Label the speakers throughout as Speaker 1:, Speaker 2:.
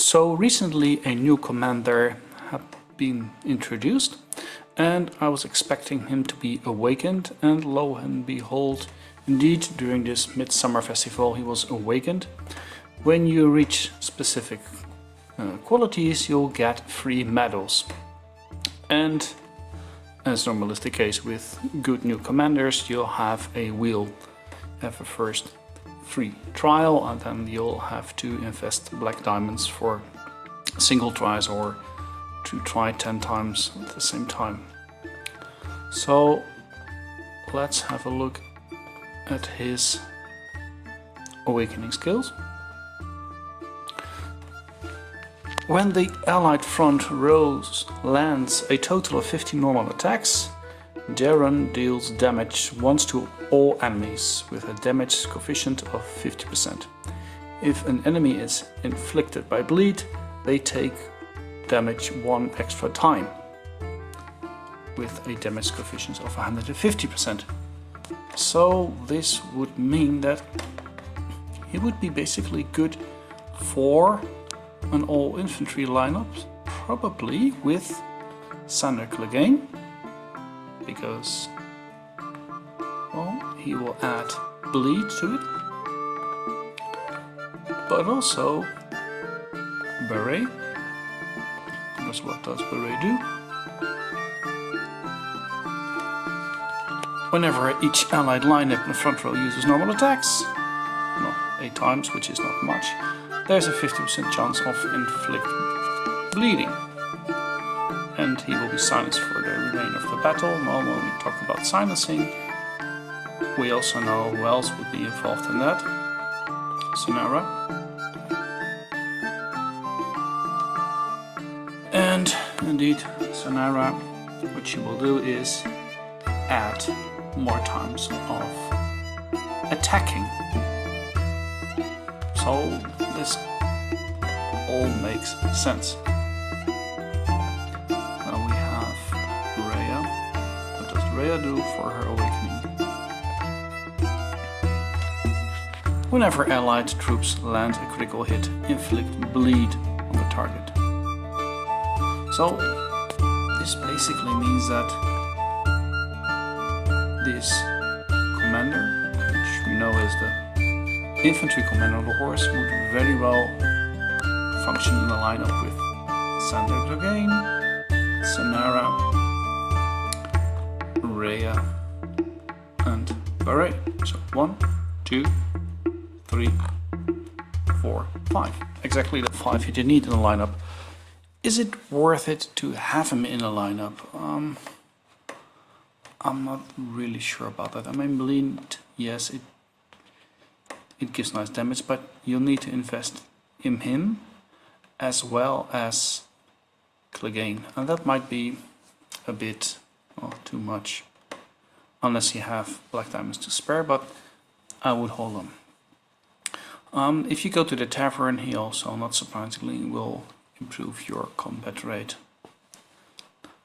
Speaker 1: So recently a new commander had been introduced and I was expecting him to be awakened, and lo and behold, indeed during this Midsummer Festival he was awakened. When you reach specific qualities you'll get free medals, and as normal is the case with good new commanders, you'll have a wheel, have a first free trial, and then you'll have to invest black diamonds for single tries or to try 10 times at the same time. So let's have a look at his awakening skills. When the allied front rows lands a total of 50 normal attacks, Daeron deals damage once to all enemies with a damage coefficient of 50%. If an enemy is inflicted by bleed, they take damage one extra time with a damage coefficient of 150%. So this would mean that he would be basically good for an all infantry lineup, probably with Sander Clegane, because well, he will add bleed to it, but also Beret, because what does Beret do? Whenever each allied lineup in the front row uses normal attacks, well, 8 times, which is not much, there's a 50% chance of inflict bleeding. And he will be silenced for the remainder of the battle. Well, when we talk about silencing, we also know who else would be involved in that. Sonara. And indeed, Sonara, what she will do is add more times of attacking. So this all makes sense. Now we have Rhea. What does Rhea do for her awakening? Whenever allied troops land a critical hit, inflict bleed on the target. So this basically means that this commander, which we know is the infantry commander of the horse, would very well function in a lineup with Sander Clegane, Sonara, Rhea and Beret. So 1, 2, 3, 4, 5. Exactly the 5 you need in a lineup. Is it worth it to have him in a lineup? I'm not really sure about that. I mean, bleed, yes, it gives nice damage, but you'll need to invest in him as well as Clegane, and that might be a bit too much, unless you have black diamonds to spare, but I would hold them. If you go to the tavern, he also, not surprisingly, will improve your combat rate.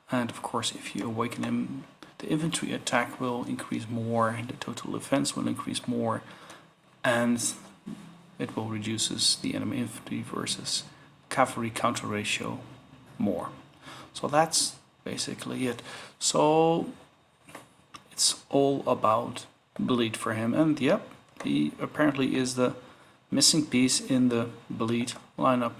Speaker 1: And of course, if you awaken him, the infantry attack will increase more, the total defense will increase more, and it will reduce the enemy infantry versus cavalry counter ratio more. So that's basically it. So it's all about bleed for him, and yep, he apparently is the missing piece in the bleed lineup.